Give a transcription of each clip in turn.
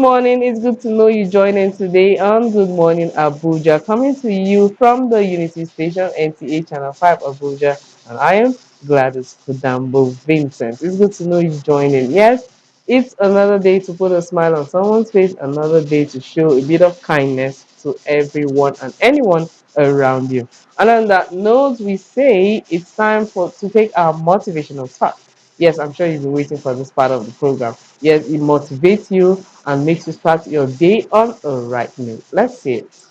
morning. It's good to know you joining today on Good Morning Abuja, coming to you from the Unity Station, NTA Channel 5 Abuja. And I am Gladys Kudambo Vincent. It's good to know you joining. Yes, it's another day to put a smile on someone's face, another day to show a bit of kindness to everyone and anyone around you. And on that note, we say it's time to take our motivational talk. Yes, I'm sure you've been waiting for this part of the program. Yes, it motivates you and makes you start your day on a right note. Let's see it.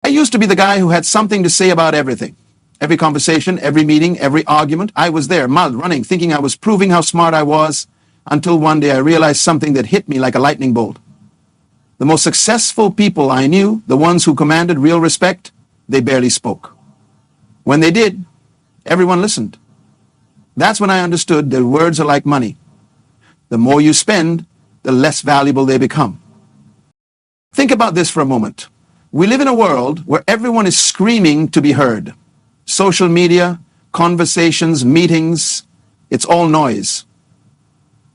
I used to be the guy who had something to say about everything. Every conversation, every meeting, every argument, I was there, mud running, thinking I was proving how smart I was, until one day I realized something that hit me like a lightning bolt. The most successful people I knew, the ones who commanded real respect, they barely spoke. When they did, everyone listened. That's when I understood that words are like money. The more you spend, the less valuable they become. Think about this for a moment. We live in a world where everyone is screaming to be heard. Social media, conversations, meetings, it's all noise.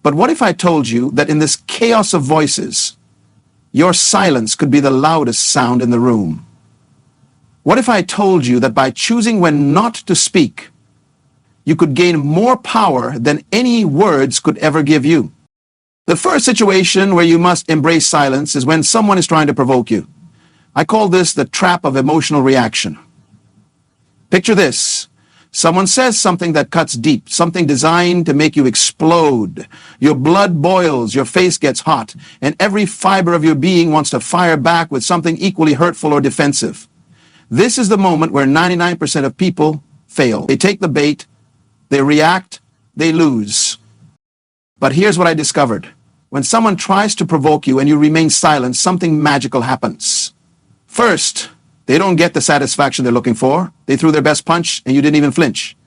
But what if I told you that in this chaos of voices, your silence could be the loudest sound in the room? What if I told you that by choosing when not to speak, you could gain more power than any words could ever give you? The first situation where you must embrace silence is when someone is trying to provoke you. I call this the trap of emotional reaction. Picture this. Someone says something that cuts deep, something designed to make you explode. Your blood boils, your face gets hot, and every fiber of your being wants to fire back with something equally hurtful or defensive. This is the moment where 99% of people fail. They take the bait, they react, they lose. But here's what I discovered. When someone tries to provoke you and you remain silent, something magical happens. First, they don't get the satisfaction they're looking for. They threw their best punch and you didn't even flinch.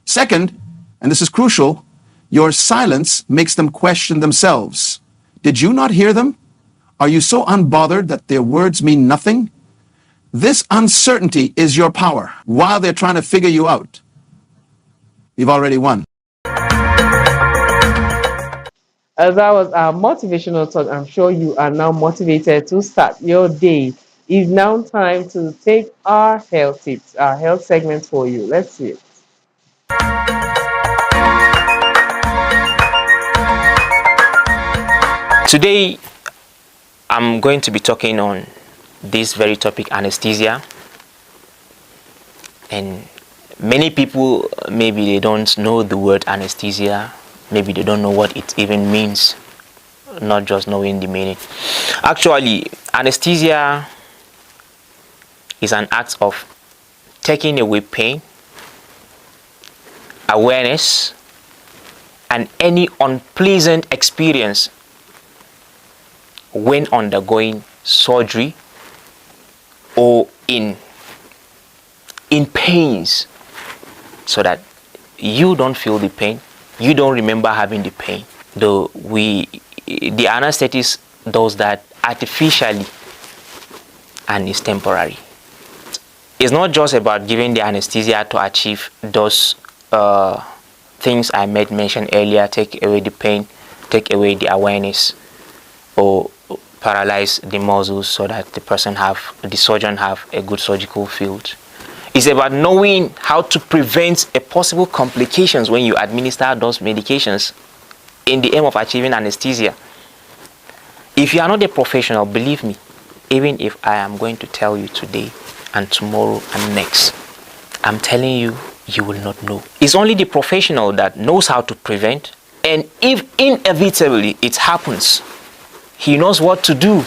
Second, and this is crucial, your silence makes them question themselves. Did you not hear them? Are you so unbothered that their words mean nothing? This uncertainty is your power while they're trying to figure you out. You've already won. As that was our motivational talk, I'm sure you are now motivated to start your day. It's now time to take our health tips, our health segment for you. Let's see it. Today, I'm going to be talking on this very topic, anesthesia. And many people, maybe they don't know the word anesthesia. Maybe they don't know what it even means, not just knowing the meaning. Actually, anesthesia is an act of taking away pain, awareness, and any unpleasant experience when undergoing surgery or in pains, so that you don't feel the pain, you don't remember having the pain. Though the anesthetist does that artificially and is temporary. It's not just about giving the anesthesia to achieve those things I made mention earlier: take away the pain, take away the awareness, or paralyze the muscles so that the surgeon have a good surgical field. It's about knowing how to prevent a possible complications when you administer those medications in the aim of achieving anesthesia. If you are not a professional, believe me, even if I am going to tell you today and tomorrow and next, I'm telling you, you will not know. It's only the professional that knows how to prevent, and if inevitably it happens, he knows what to do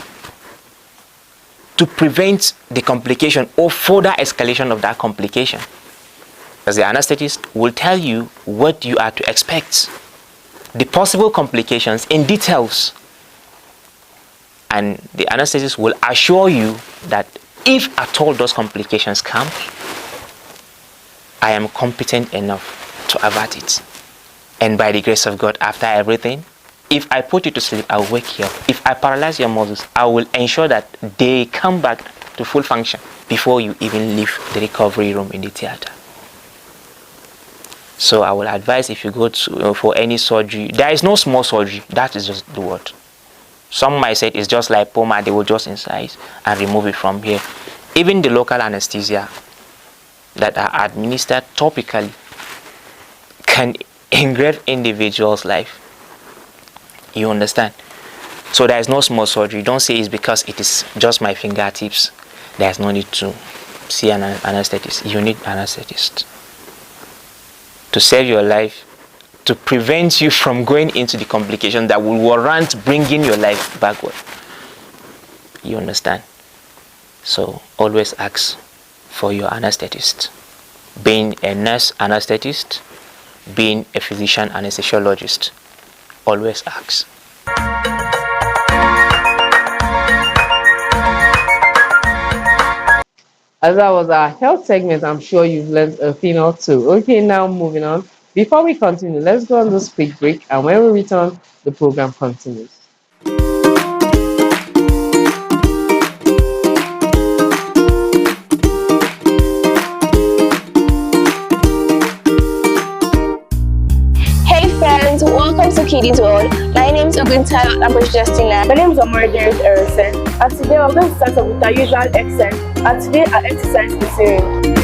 to prevent the complication or further escalation of that complication. As the anesthetist will tell you what you are to expect, the possible complications in details, and the anesthetist will assure you that if at all those complications come, I am competent enough to avert it. And by the grace of God, after everything, if I put you to sleep, I will wake you up. If I paralyze your muscles, I will ensure that they come back to full function before you even leave the recovery room in the theater. So I will advise, if you go to for any surgery, there is no small surgery. That is just the word. Some might say it's just like POMA, they will just incise and remove it from here. Even the local anesthesia that are administered topically can engrave individual's life. You understand? So there is no small surgery. Don't say it's because it is just my fingertips. There is no need to see an anesthetist. You need an anesthetist to save your life, to prevent you from going into the complication that will warrant bringing your life backward. You understand? So always ask for your anesthetist. Being a nurse anesthetist, being a physician anesthesiologist, always ask. As that was our health segment, I'm sure you've learned a thing or two. Okay, now moving on. Before we continue, let's go on this quick break, and when we return, the program continues. Hey friends, welcome to Kiddie's World. My name is Oguntayo Justina. My name is Amargaret Erison, and today we're going to start off with our usual exercise. And today our exercise is swimming.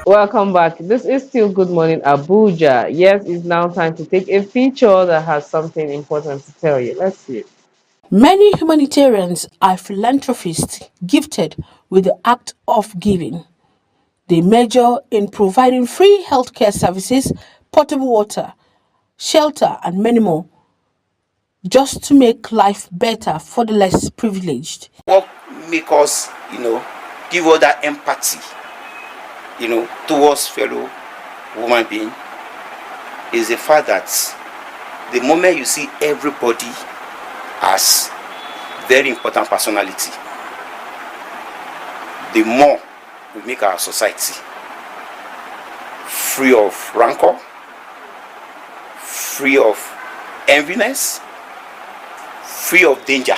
Welcome back. This is still Good Morning Abuja. Yes, it's now time to take a feature that has something important to tell you. Let's see it. Many humanitarians are philanthropists gifted with the act of giving. They major in providing free healthcare services, potable water, shelter, and many more, just to make life better for the less privileged. What make us, give all that empathy, towards fellow human being is the fact that the moment you see everybody as very important personality, the more we make our society free of rancor, free of enviness, free of danger.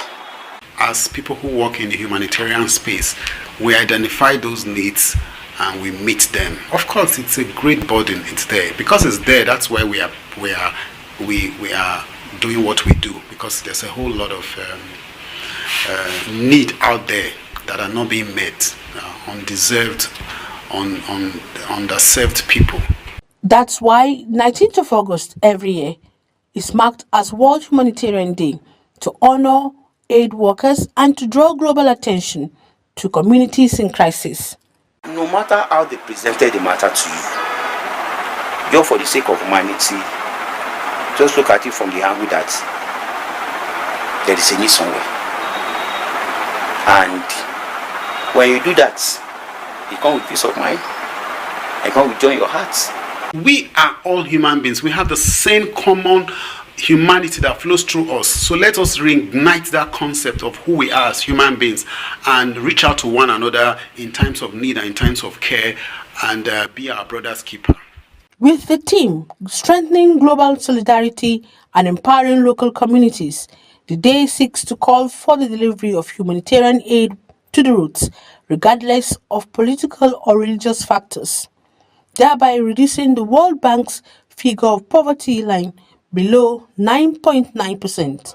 As people who work in the humanitarian space, we identify those needs and we meet them. Of course, it's a great burden. It's there because it's there. That's why we are doing what we do, because there's a whole lot of need out there that are not being met, undeserved, underserved people. That's why 19th of August every year is marked as World Humanitarian Day, to honor aid workers and to draw global attention to communities in crisis. No matter how they presented the matter to you, just for the sake of humanity, just look at it from the angle that there is a need somewhere. And when you do that, you come with peace of mind, you come with joy in your hearts. We are all human beings. We have the same common humanity that flows through us. So let us reignite that concept of who we are as human beings and reach out to one another in times of need and in times of care, and be our brother's keeper. With the theme Strengthening Global Solidarity and Empowering Local Communities, the day seeks to call for the delivery of humanitarian aid to the roots, regardless of political or religious factors, thereby reducing the World Bank's figure of poverty line below 9.9%.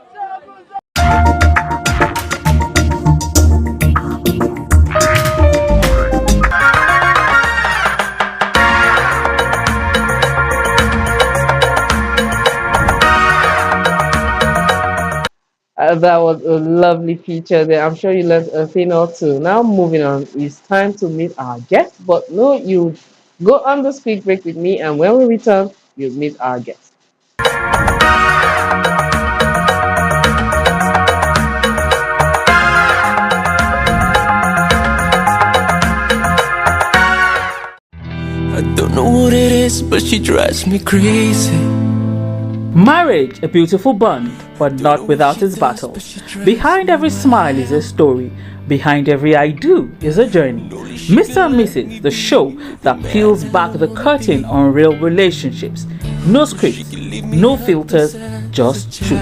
That was a lovely feature there. I'm sure you learned a thing or two. Now, moving on, it's time to meet our guest. But no, you go on the speak break with me, and when we return, you'll meet our guest. I don't know what it is, but she drives me crazy. Marriage, a beautiful bond, but not without its battles. Behind every smile is a story. Behind every I do is a journey. Mr. and Mrs., the show that peels back the curtain on real relationships. No scripts, no filters, just truth.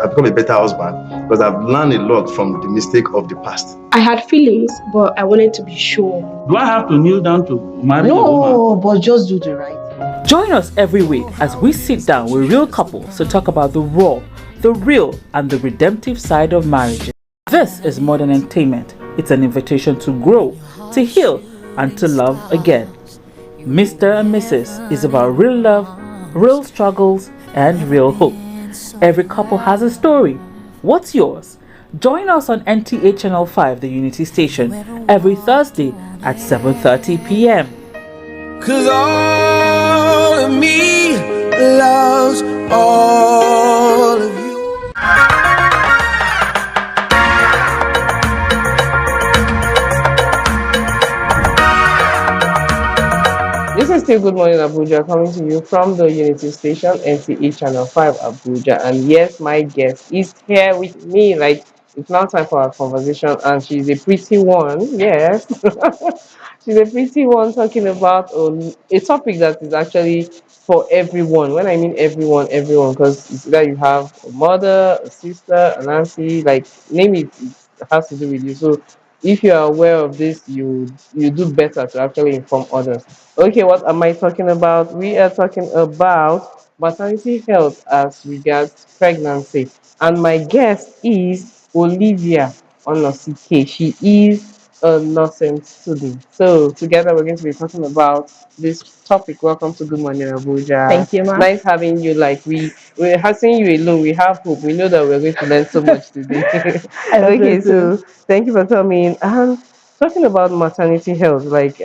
I've become a better husband because I've learned a lot from the mistake of the past. I had feelings, but I wanted to be sure. Do I have to kneel down to marry a woman? No, but just do the right. Join us every week as we sit down with real couples to talk about the raw, the real, and the redemptive side of marriage. This is Modern Entertainment. It's an invitation to grow, to heal, and to love again. Mr. and Mrs. is about real love, real struggles, and real hope. Every couple has a story. What's yours? Join us on NTA Channel 5, the Unity Station, every Thursday at 7:30 p.m. 'Cause all of me loves all of you. This is still Good Morning Abuja, coming to you from the Unity Station, NTA Channel 5 Abuja. And yes, my guest is here with me. Like, it's now time for our conversation, and she's a pretty one. Yes. She's a pretty one talking about a topic that is actually for everyone. When I mean everyone, everyone, because it's either you have a mother, a sister, an auntie, like, name it, it has to do with you. So if you are aware of this, you do better to actually inform others. Okay, what am I talking about? We are talking about maternity health as regards pregnancy. And my guest is Olivia Onosike. She is a nursing student. So together we're going to be talking about this topic. Welcome to Good Morning Abuja. Thank you, ma'am. Nice having you. Like we're having you alone. We have hope. We know that we're going to learn so much today. Okay, so thank you for coming. Talking about maternity health, like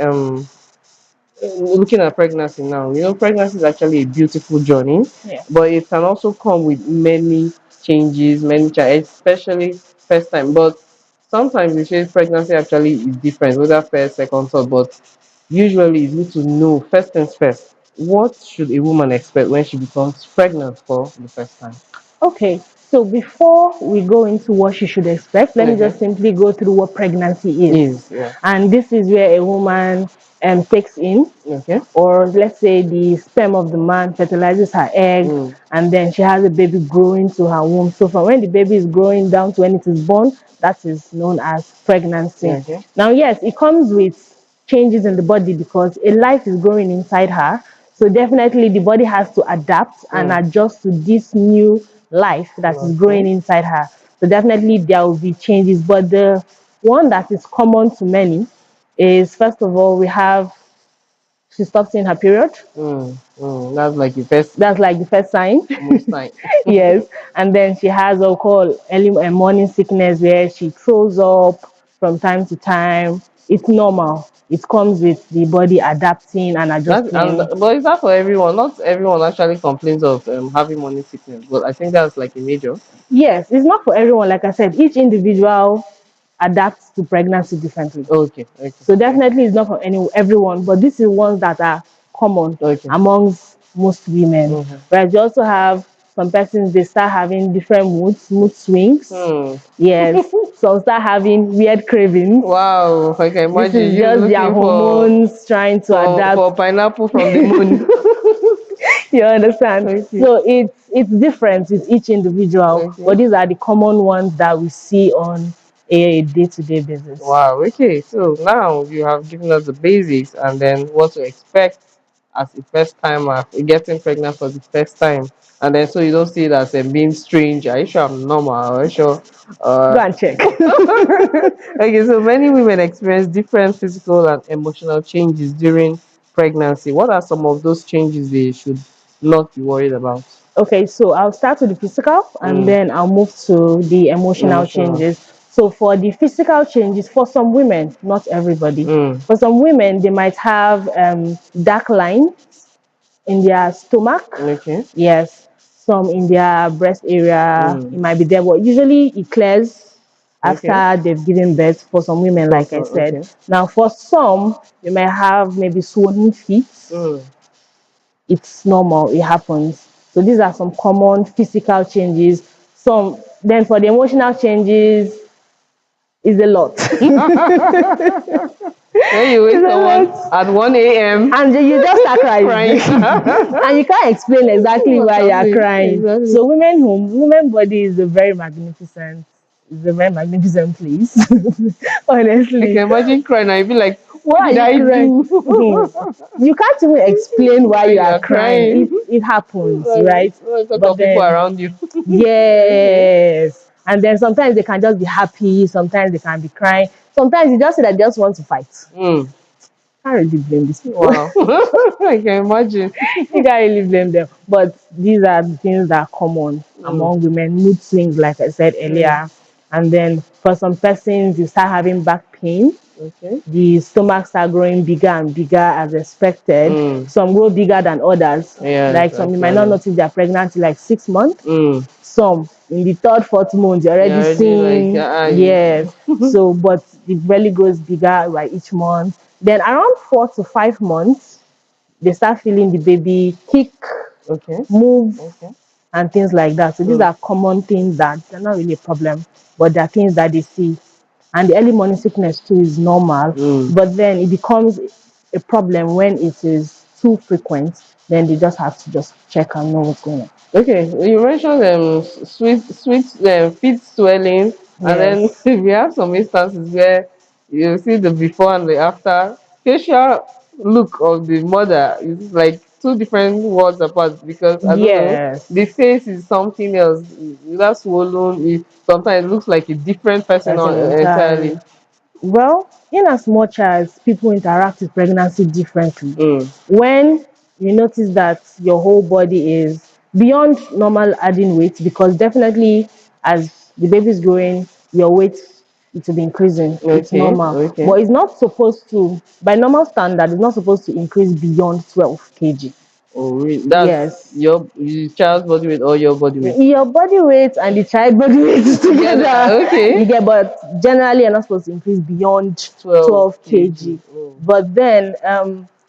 looking at pregnancy now, pregnancy is actually a beautiful journey, Yeah. but it can also come with many changes, many challenges, especially first time. But sometimes we say pregnancy actually is different, whether first, second, third, but usually it's good to know first things first. What should a woman expect when she becomes pregnant for the first time? Okay, so before we go into what she should expect, let me just simply go through what pregnancy is. Yeah. And this is where a woman takes in, Okay. or let's say the sperm of the man fertilizes her egg, and then she has a baby growing to her womb. So from when the baby is growing down to when it is born, that is known as pregnancy. Okay. Now, yes, it comes with changes in the body because a life is growing inside her. So definitely the body has to adapt and adjust to this new life that is growing inside her. So definitely there will be changes. But the one that is common to many is, first of all, we have she stops seeing her period. That's like the first. That's like the first sign. Most sign. Yes. And then she has what we call early morning sickness, where she throws up from time to time. It's normal. It comes with the body adapting and adjusting. But is that for everyone? Not everyone actually complains of having morning sickness, but I think that's like a major. Yes, it's not for everyone. Like I said, each individual adapts to pregnancy differently. Okay. So definitely it's not for everyone, but this is ones that are common amongst most women. Whereas you also have some persons, they start having different mood swings. Yes. Some start having weird cravings. Wow. Okay, imagine this is you just looking their hormones trying to adapt. For pineapple from the moon. You understand? Okay. So it's different with each individual, but these are the common ones that we see on a day-to-day basis. Wow. Okay. So now you have given us the basics, and then what to expect as a first timer getting pregnant for the first time, and then so you don't see it as being strange. Are you sure I'm normal? Are you sure? Go and check. Okay. So many women experience different physical and emotional changes during pregnancy. What are some of those changes they should not be worried about? Okay, so I'll start with the physical and then I'll move to the emotional changes. So for the physical changes, for some women, not everybody, for some women, they might have dark lines in their stomach. Okay. Yes, some in their breast area, it might be there, but usually it clears after they've given birth for some women, like I said. Now, for some, they might have maybe swollen feet. It's normal, it happens. So So these are some common physical changes. Then for the emotional changes, is a lot. When you wake someone at 1 a.m. and you just start crying. And you can't explain exactly why you are crying. Exactly. So women body is a very magnificent place. Honestly. I can imagine crying and you'd be like, what Why did are I you crying? do? You can't even explain why you are crying. crying. It happens, Well, right? talk But of people then, around you. yes. And then sometimes they can just be happy, sometimes they can be crying. Sometimes you just say that they just want to fight. Mm. Can't really blame these people. Wow. I can imagine. You can't really blame them. But these are the things that are common among women. Mood swings, like I said earlier. And then for some persons, you start having back pain. Okay. The stomach start growing bigger and bigger as expected. Some grow bigger than others. Yes, Like some you might not notice they're pregnant till like 6 months. Some in the third, fourth month you're already seeing. Like, yes. So but it really grows bigger by each month. Then around 4 to 5 months, they start feeling the baby kick, move, and things like that. So these are common things that they're not really a problem, but they're things that they see. And the early morning sickness too is normal, but then it becomes a problem when it is too frequent. Then they just have to just check and know what's going on. Okay, you mentioned sweet feet swelling, and then Yes. we have some instances where you see the before and the after. Facial look of the mother is like two different worlds apart because I don't know, Yes. the face is something else. That's swollen. Sometimes it looks like a different person Person entirely. entirely. Well, in as much as people interact with pregnancy differently, when you notice that your whole body is beyond normal adding weight, because definitely as the baby is growing, your weight it will be increasing. It's normal. But it's not supposed to, by normal standard, it's not supposed to increase beyond 12 kg. Oh, really? That's your child's body weight or your body weight? Your body weight and the child body weight together. Okay. You get, but generally you're not supposed to increase beyond 12 kg. But then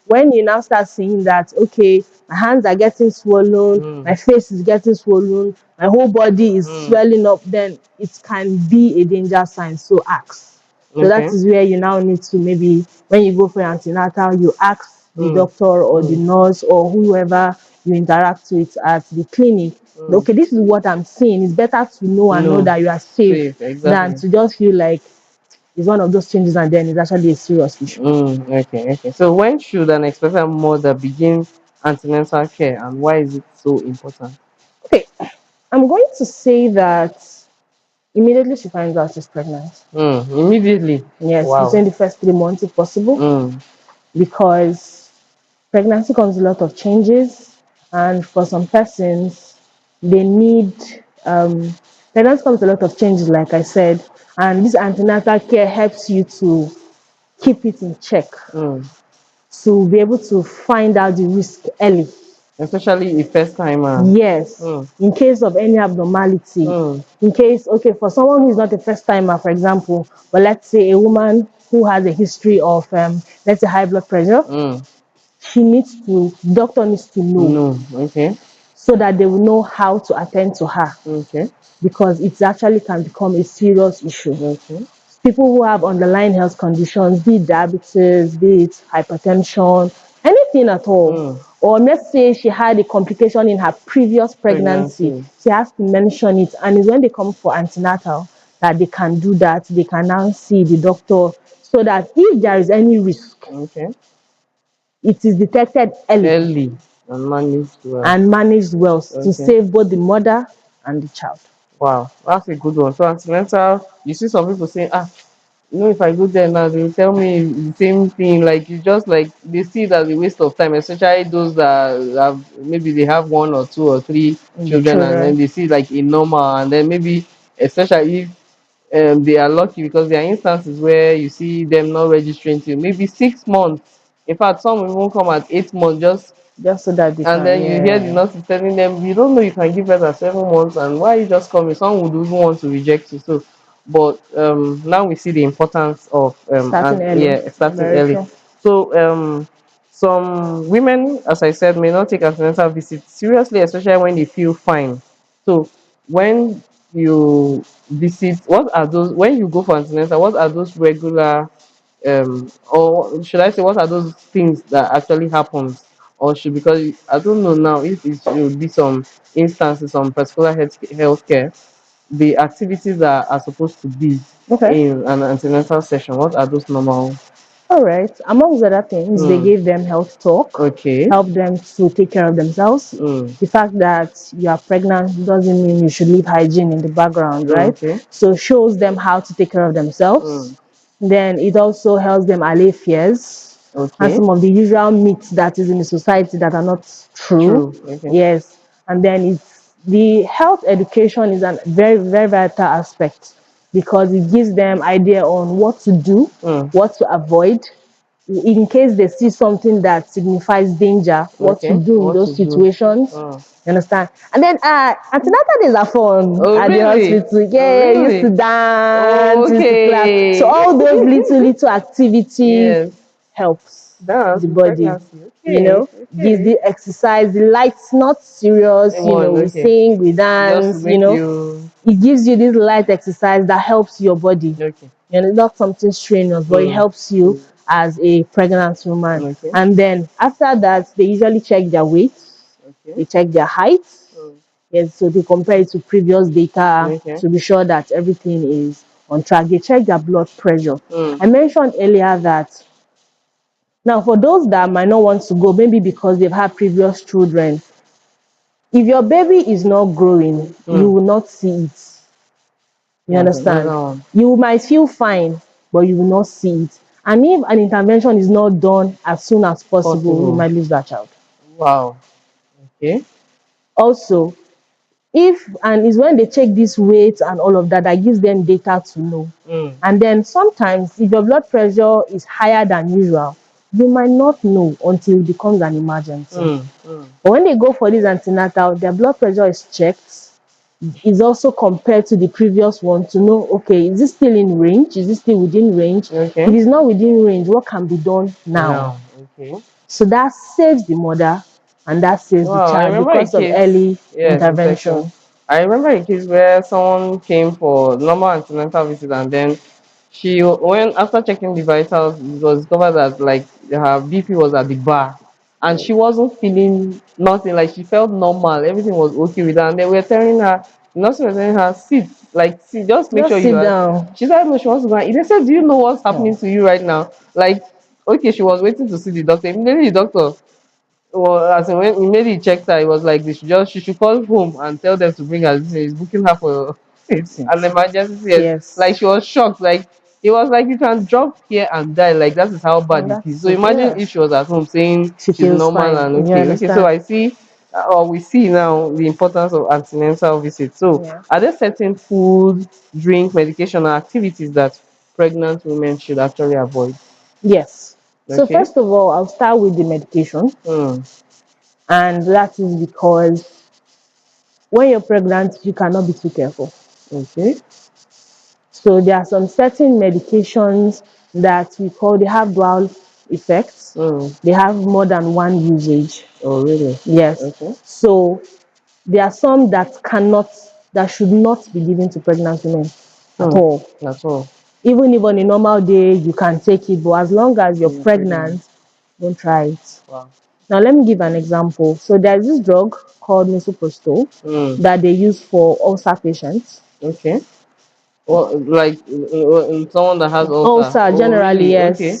when you now start seeing that, okay, my hands are getting swollen, my face is getting swollen, my whole body is swelling up, then it can be a danger sign. So ask. So that is where you now need to, maybe when you go for antenatal, you ask the doctor or the nurse or whoever you interact with at the clinic. Okay, this is what I'm seeing. It's better to know and know that you are safe than to just feel like it's one of those changes and then it's actually a serious issue. Okay. So when should an expectant mother begin antenatal care, and why is it so important? Okay, I'm going to say that immediately she finds out she's pregnant. Immediately? Yes, Wow. within the first 3 months if possible. Because pregnancy comes with a lot of changes, and for some persons, they need pregnancy comes with a lot of changes, like I said, and this antenatal care helps you to keep it in check, to be able to find out the risk early. Especially a first timer. Yes, in case of any abnormality. In case, okay, for someone who is not a first timer, for example, but let's say a woman who has a history of, let's say, high blood pressure, doctor needs to know. So that they will know how to attend to her. Because it actually can become a serious issue. People who have underlying health conditions, be it diabetes, be it hypertension, anything at all. Or let's say she had a complication in her previous pregnancy. She has to mention it, and it's when they come for antenatal that they can do that. They can now see the doctor so that if there is any risk, it is detected early and managed well. To save both the mother and the child. Wow, that's a good one. So antenatal, you see some people saying, if I go there now, they will tell me the same thing. Like you just like they see it as a waste of time, especially those that have maybe they have one or two or three children, and then they see like a normal, and then maybe especially if they are lucky, because there are instances where you see them not registering till maybe 6 months. In fact, some even come at 8 months just so that they and then you hear the nurse is telling them, you don't know you can give birth at 7 months, and why you just coming? Some would even want to reject you. So, but now we see the importance of starting early. starting early. So some women, as I said, may not take antenatal visits seriously, especially when they feel fine. So when you visit, what are those, when you go for antenatal, what are those regular, or should I say, what are those things that actually happens? Or should, because I don't know now if it should be some instances, some particular healthcare, the activities that are supposed to be Okay. in an antenatal session, what are those normal? All right. Amongst other things, they gave them health talk, Okay. help them to take care of themselves. The fact that you are pregnant doesn't mean you should leave hygiene in the background, right? Okay. So shows them how to take care of themselves. Then it also helps them allay fears and Okay. some of the usual myths that is in the society that are not true. Okay. Yes. And then it's the health education is a very, very vital aspect because it gives them idea on what to do, what to avoid, in case they see something that signifies danger, what to Okay. do in What to those do? situations. You understand? And then antenatal days are fun Oh, at the really? hospital. Oh, Yeah, used to really? dance, used to clap. So Okay. all those little activities Yes. helps Dance the in body. pregnancy. You Okay. know, gives Okay. the exercise, the lights, not serious, you know, One. we Okay. sing, we Just to dance, you make know. you. It gives you this light exercise that helps your body. Okay. You know, not something strenuous, but it helps you as a pregnant woman. Okay. And then after that, they usually check their weight, Okay. they check their height. Yes, so they compare it to previous data Okay. to be sure that everything is on track. They check their blood pressure. Mm. I mentioned earlier that now for those that might not want to go, maybe because they've had previous children, if your baby is not growing, you will not see it. You That's another understand? one. You might feel fine, but you will not see it. And if an intervention is not done as soon as possible, you Possible. might lose that child. Wow. Okay. Also, if and it's when they check this weight and all of that that gives them data to know. And then sometimes if your blood pressure is higher than usual, you might not know until it becomes an emergency. But when they go for this antenatal, their blood pressure is checked, is also compared to the previous one to know, okay, is this still in range? Is this still within range? Okay. If it's not within range, what can be done now? Now. Okay. So that saves the mother and that saves the Wow, I child remember a because of case, early yes, detection. intervention. I remember a case where someone came for normal antenatal visit and then she, when after checking the vitals, it was discovered that like her BP was at the bar and she wasn't feeling nothing, like she felt normal, everything was okay with her. And they were telling her, the nurse was telling her, sit, like, see, just make sure Just you sit are. down. She said, no, she wants to go and eat. They said, do you know what's happening to you right now? Like, okay, she was waiting to see the doctor. Immediately the doctor, well, as in when immediately he checked her, it was like she should call home and tell them to bring her. He's booking her for an emergency. Yes. Yes. Like she was shocked. Like it was like you can drop here and die. Like that is how bad And it is. that's So it. imagine if Yes. she was at home saying She she's feels normal fine. and You okay. Okay, so understand? I see, or we see now the importance of antenatal visits. So Yeah. are there certain food, drink, medication, or activities that pregnant women should actually avoid? Yes. So Okay. first of all, I'll start with the medication. And that is because when you're pregnant, you cannot be too careful. Okay. So there are some certain medications that we call, they have dual effects. They have more than one usage. Oh, really? Yes. Okay. So there are some that should not be given to pregnant women at all. That's all. Even if on a normal day you can take it, but as long as you're Pregnant. pregnant, don't try it. Wow. Now let me give an example. So there's this drug called misoprostol that they use for ulcer patients. Okay. Well, like someone that has ulcer. Ulcer Oh, generally, really? yes. Okay.